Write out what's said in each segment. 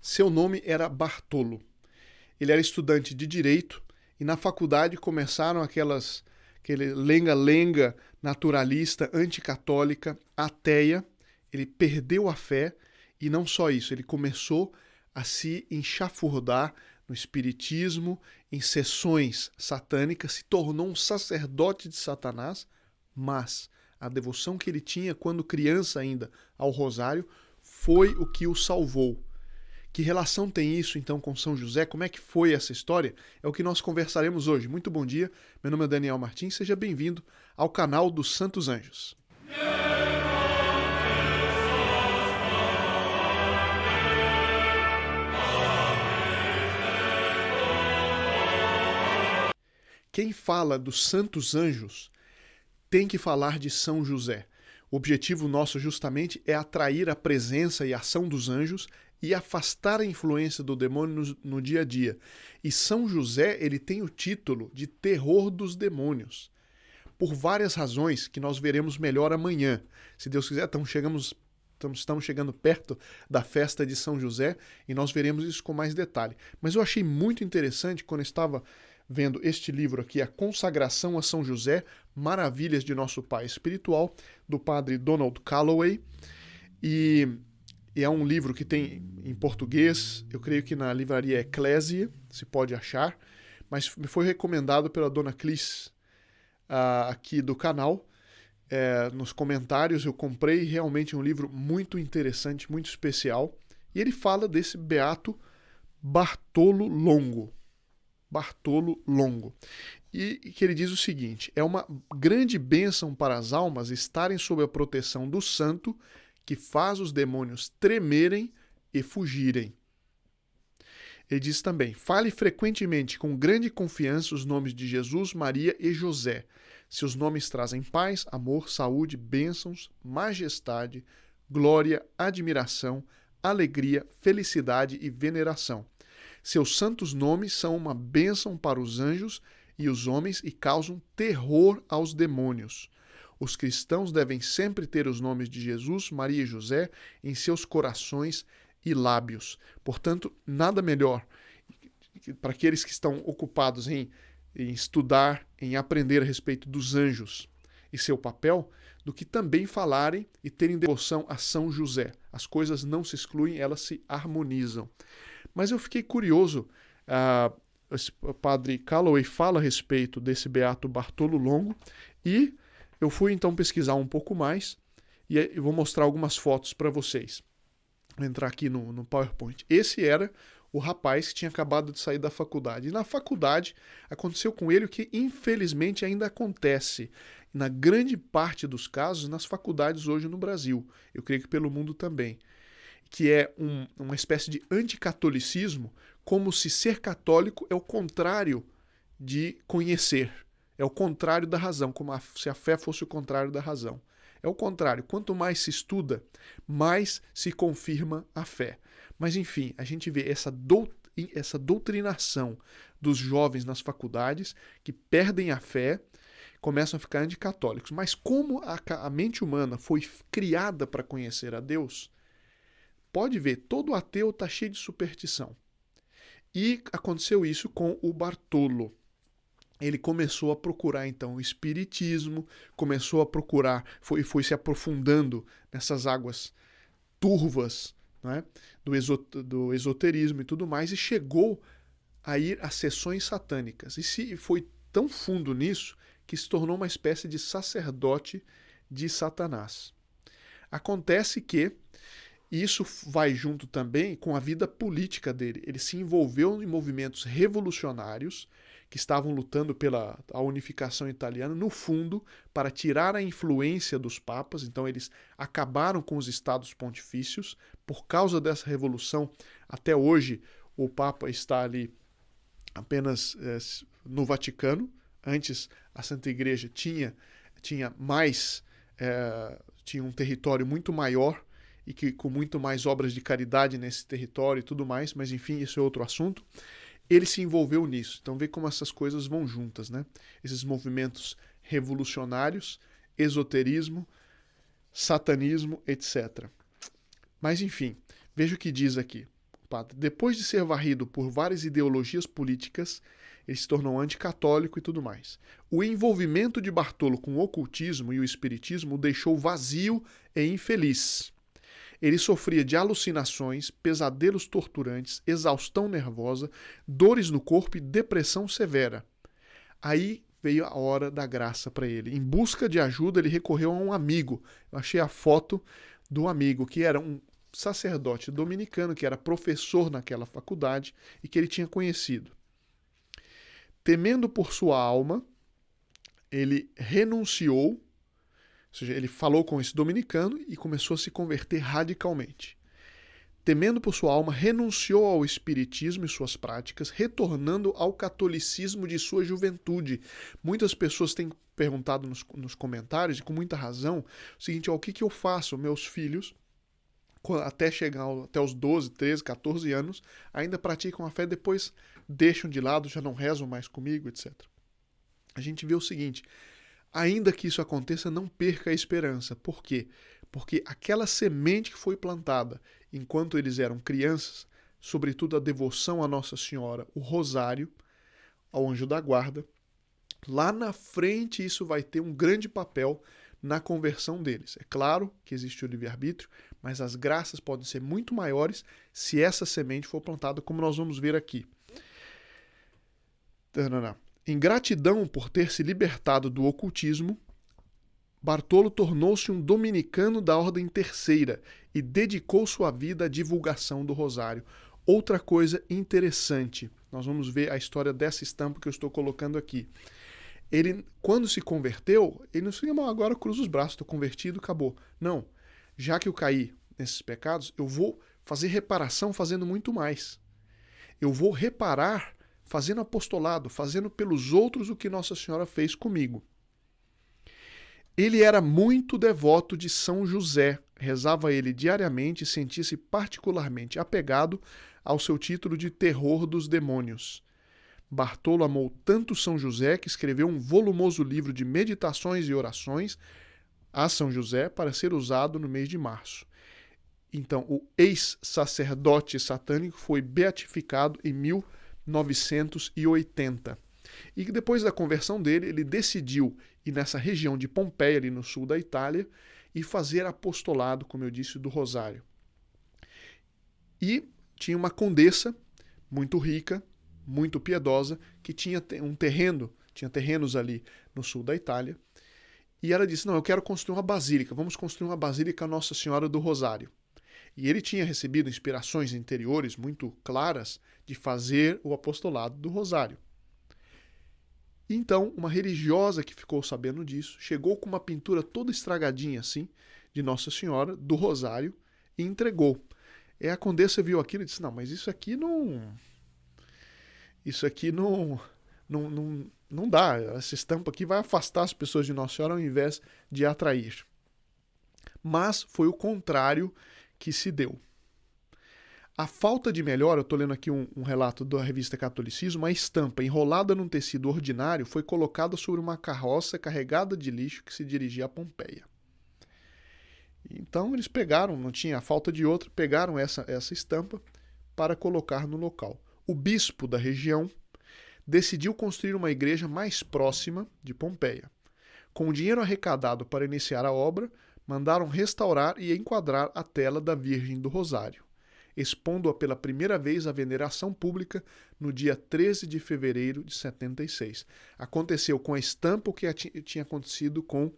Seu nome era Bartolo. Ele era estudante de direito e na faculdade começaram aquele lenga-lenga naturalista, anticatólica, ateia. Ele perdeu a fé e não só isso, ele começou a se enxafurdar no espiritismo, em sessões satânicas, se tornou um sacerdote de Satanás, mas a devoção que ele tinha quando criança ainda ao rosário foi o que o salvou. Que relação tem isso então com São José? Como é que foi essa história? É o que nós conversaremos hoje. Muito bom dia, meu nome é Daniel Martins, seja bem-vindo ao canal dos Santos Anjos. Quem fala dos Santos Anjos tem que falar de São José. O objetivo nosso justamente é atrair a presença e a ação dos anjos e afastar a influência do demônio no dia a dia. E São José, ele tem o título de terror dos demônios. Por várias razões que nós veremos melhor amanhã. Se Deus quiser, estamos chegando perto da festa de São José e nós veremos isso com mais detalhe. Mas eu achei muito interessante quando eu estava vendo este livro aqui, A Consagração a São José, Maravilhas de Nosso Pai Espiritual, do padre Donald Calloway. E é um livro que tem em português, eu creio que na livraria Eclésia, se pode achar, mas me foi recomendado pela dona Clis, aqui do canal. Nos comentários eu comprei, realmente um livro muito interessante, muito especial. E ele fala desse beato Bartolo Longo. Bartolo Longo. E que ele diz o seguinte: é uma grande bênção para as almas estarem sob a proteção do santo que faz os demônios tremerem e fugirem. Ele diz também: fale frequentemente com grande confiança os nomes de Jesus, Maria e José. Seus nomes trazem paz, amor, saúde, bênçãos, majestade, glória, admiração, alegria, felicidade e veneração. Seus santos nomes são uma bênção para os anjos e os homens e causam terror aos demônios. Os cristãos devem sempre ter os nomes de Jesus, Maria e José em seus corações e lábios. Portanto, nada melhor para aqueles que estão ocupados em estudar, em aprender a respeito dos anjos e seu papel, do que também falarem e terem devoção a São José. As coisas não se excluem, elas se harmonizam. Mas eu fiquei curioso, o padre Calloway fala a respeito desse beato Bartolo Longo, e eu fui então pesquisar um pouco mais, e eu vou mostrar algumas fotos para vocês. Vou entrar aqui no PowerPoint. Esse era o rapaz que tinha acabado de sair da faculdade. E na faculdade aconteceu com ele o que infelizmente ainda acontece na grande parte dos casos nas faculdades hoje no Brasil. Eu creio que pelo mundo também. Que é uma espécie de anticatolicismo, como se ser católico é o contrário de conhecer. É o contrário da razão, como se a fé fosse o contrário da razão. É o contrário, quanto mais se estuda, mais se confirma a fé. Mas enfim, a gente vê essa doutrinação dos jovens nas faculdades que perdem a fé, começam a ficar anticatólicos. Mas como a mente humana foi criada para conhecer a Deus, pode ver, todo ateu está cheio de superstição. E aconteceu isso com o Bartolo. Ele começou a procurar então o espiritismo, começou a procurar, foi se aprofundando nessas águas turvas, né, do esoterismo e tudo mais, e chegou a ir a sessões satânicas. E foi tão fundo nisso que se tornou uma espécie de sacerdote de Satanás. Acontece que isso vai junto também com a vida política dele. Ele se envolveu em movimentos revolucionários que estavam lutando pela unificação italiana, no fundo, para tirar a influência dos papas. Então eles acabaram com os estados pontifícios. Por causa dessa revolução, até hoje o Papa está ali apenas no Vaticano. Antes a Santa Igreja tinha um território muito maior e que com muito mais obras de caridade nesse território e tudo mais, mas enfim, isso é outro assunto. Ele se envolveu nisso. Então vê como essas coisas vão juntas, né? Esses movimentos revolucionários, esoterismo, satanismo, etc. Mas enfim, veja o que diz aqui. O padre. Depois de ser varrido por várias ideologias políticas, ele se tornou anticatólico e tudo mais. O envolvimento de Bartolo com o ocultismo e o espiritismo o deixou vazio e infeliz. Ele sofria de alucinações, pesadelos torturantes, exaustão nervosa, dores no corpo e depressão severa. Aí veio a hora da graça para ele. Em busca de ajuda, ele recorreu a um amigo. Eu achei a foto do amigo, que era um sacerdote dominicano, que era professor naquela faculdade e que ele tinha conhecido. Temendo por sua alma, ele renunciou, ou seja, ele falou com esse dominicano e começou a se converter radicalmente. Temendo por sua alma, renunciou ao espiritismo e suas práticas, retornando ao catolicismo de sua juventude. Muitas pessoas têm perguntado nos comentários, e com muita razão, o seguinte: o que eu faço? Meus filhos, até chegar até os 12, 13, 14 anos, ainda praticam a fé, depois deixam de lado, já não rezam mais comigo, etc. A gente vê o seguinte: ainda que isso aconteça, não perca a esperança. Por quê? Porque aquela semente que foi plantada enquanto eles eram crianças, sobretudo a devoção à Nossa Senhora, o rosário, ao anjo da guarda, lá na frente isso vai ter um grande papel na conversão deles. É claro que existe o livre-arbítrio, mas as graças podem ser muito maiores se essa semente for plantada, como nós vamos ver aqui. Em gratidão por ter se libertado do ocultismo, Bartolo tornou-se um dominicano da Ordem Terceira e dedicou sua vida à divulgação do rosário. Outra coisa interessante, nós vamos ver a história dessa estampa que eu estou colocando aqui. Ele, quando se converteu, ele não se chamou, agora cruza os braços, estou convertido, acabou. Não, já que eu caí nesses pecados, eu vou fazer reparação fazendo muito mais. Eu vou reparar fazendo apostolado, fazendo pelos outros o que Nossa Senhora fez comigo. Ele era muito devoto de São José, rezava ele diariamente e sentia-se particularmente apegado ao seu título de terror dos demônios. Bartolo amou tanto São José que escreveu um volumoso livro de meditações e orações a São José para ser usado no mês de março. Então, o ex-sacerdote satânico foi beatificado em 1980. E depois da conversão dele, ele decidiu ir nessa região de Pompeia, ali no sul da Itália, e fazer apostolado, como eu disse, do rosário. E tinha uma condessa muito rica, muito piedosa, que tinha um terreno, tinha terrenos ali no sul da Itália, e ela disse: não, eu quero construir uma basílica, vamos construir uma basílica Nossa Senhora do Rosário. E ele tinha recebido inspirações interiores muito claras de fazer o apostolado do rosário. Então, uma religiosa que ficou sabendo disso, chegou com uma pintura toda estragadinha assim, de Nossa Senhora, do rosário, e entregou. E a condessa viu aquilo e disse: não, mas isso aqui não dá. Essa estampa aqui vai afastar as pessoas de Nossa Senhora ao invés de atrair. Mas foi o contrário que se deu. A falta de melhor, eu estou lendo aqui um relato da revista Catolicismo, a estampa enrolada num tecido ordinário foi colocada sobre uma carroça carregada de lixo que se dirigia a Pompeia. Então eles pegaram, não tinha falta de outra, pegaram essa estampa para colocar no local. O bispo da região decidiu construir uma igreja mais próxima de Pompeia. Com o dinheiro arrecadado para iniciar a obra, mandaram restaurar e enquadrar a tela da Virgem do Rosário, expondo-a pela primeira vez à veneração pública no dia 13 de fevereiro de 76. Aconteceu com a estampa o que tinha acontecido com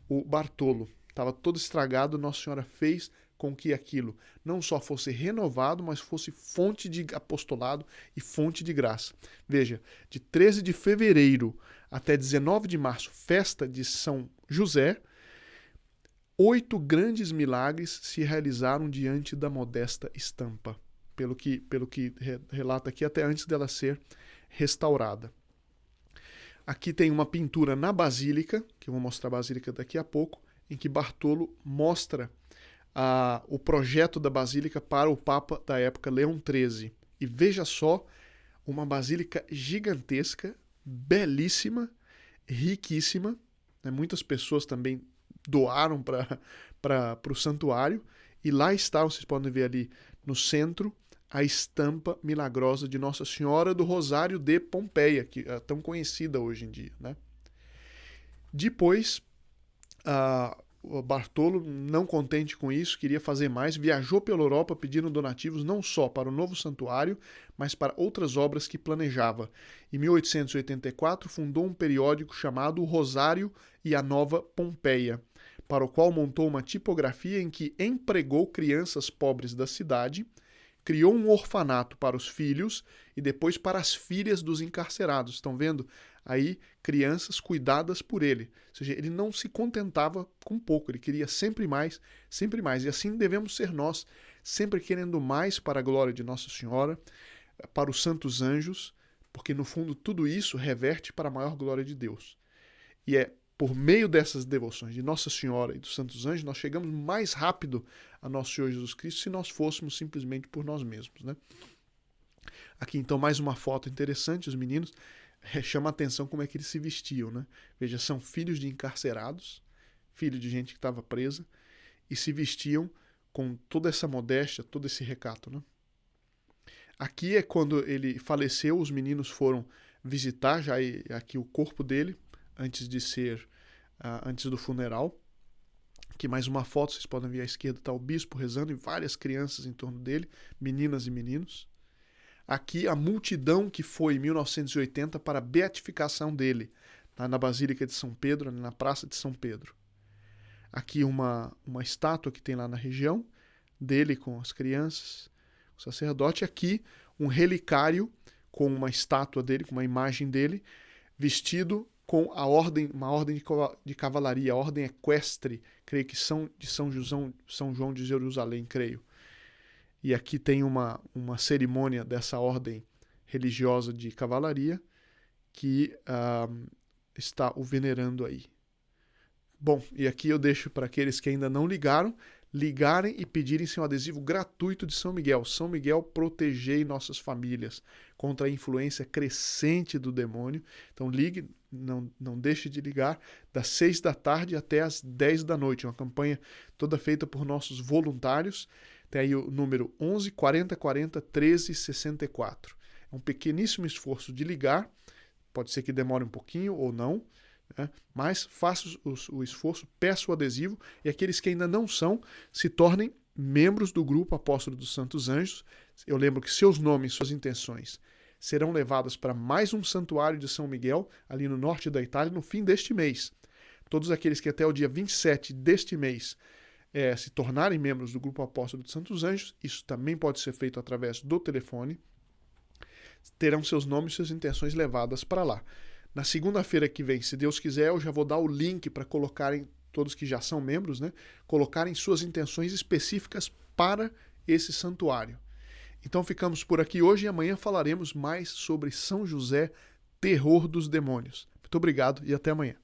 o Bartolo. Estava todo estragado, Nossa Senhora fez com que aquilo não só fosse renovado, mas fosse fonte de apostolado e fonte de graça. Veja, de 13 de fevereiro até 19 de março, festa de São José, 8 grandes milagres se realizaram diante da modesta estampa, pelo que relata aqui, até antes dela ser restaurada. Aqui tem uma pintura na Basílica, que eu vou mostrar a Basílica daqui a pouco, em que Bartolo mostra o projeto da Basílica para o Papa da época, Leão XIII. E veja só, uma basílica gigantesca, belíssima, riquíssima, né? Muitas pessoas também doaram para o santuário, e lá está, vocês podem ver ali no centro, a estampa milagrosa de Nossa Senhora do Rosário de Pompeia, que é tão conhecida hoje em dia, né? Depois, o Bartolo, não contente com isso, queria fazer mais, viajou pela Europa pedindo donativos não só para o novo santuário, mas para outras obras que planejava. Em 1884, fundou um periódico chamado O Rosário e a Nova Pompeia, para o qual montou uma tipografia em que empregou crianças pobres da cidade, criou um orfanato para os filhos e depois para as filhas dos encarcerados. Estão vendo? Aí, crianças cuidadas por ele. Ou seja, ele não se contentava com pouco, ele queria sempre mais, sempre mais. E assim devemos ser nós, sempre querendo mais para a glória de Nossa Senhora, para os santos anjos, porque no fundo tudo isso reverte para a maior glória de Deus. E é por meio dessas devoções de Nossa Senhora e dos santos anjos, nós chegamos mais rápido a nosso Senhor Jesus Cristo se nós fôssemos simplesmente por nós mesmos, né? Aqui então mais uma foto interessante, os meninos, chama a atenção como é que eles se vestiam, né? Veja, são filhos de encarcerados, filhos de gente que estava presa, e se vestiam com toda essa modéstia, todo esse recato, né? Aqui é quando ele faleceu, os meninos foram visitar já aqui o corpo dele, antes do funeral. Aqui mais uma foto, vocês podem ver à esquerda, está o bispo rezando e várias crianças em torno dele, meninas e meninos. Aqui a multidão que foi em 1980 para a beatificação dele, na Basílica de São Pedro, na Praça de São Pedro. Aqui uma estátua que tem lá na região, dele com as crianças, o sacerdote. Aqui um relicário com uma estátua dele, com uma imagem dele, vestido com uma ordem de cavalaria, a ordem equestre, creio que de São João de Jerusalém, creio. E aqui tem uma cerimônia dessa ordem religiosa de cavalaria que está o venerando aí. Bom, e aqui eu deixo para aqueles que ainda não ligarem e pedirem seu adesivo gratuito de São Miguel. São Miguel, protegei nossas famílias contra a influência crescente do demônio. Então ligue, não deixe de ligar, das 6 da tarde até as 10 da noite. Uma campanha toda feita por nossos voluntários. Tem aí o número 11 40 40 13 64. É um pequeníssimo esforço de ligar, pode ser que demore um pouquinho ou não, né? Mas faça o esforço, peça o adesivo, e aqueles que ainda não são, se tornem membros do grupo Apóstolo dos Santos Anjos. Eu lembro que seus nomes, suas intenções serão levadas para mais um santuário de São Miguel, ali no norte da Itália, no fim deste mês. Todos aqueles que até o dia 27 deste mês se tornarem membros do grupo Apóstolo dos Santos Anjos, isso também pode ser feito através do telefone, terão seus nomes e suas intenções levadas para lá. Na segunda-feira que vem, se Deus quiser, eu já vou dar o link para colocarem, todos que já são membros, né, colocarem suas intenções específicas para esse santuário. Então ficamos por aqui hoje e amanhã falaremos mais sobre São José, terror dos demônios. Muito obrigado e até amanhã.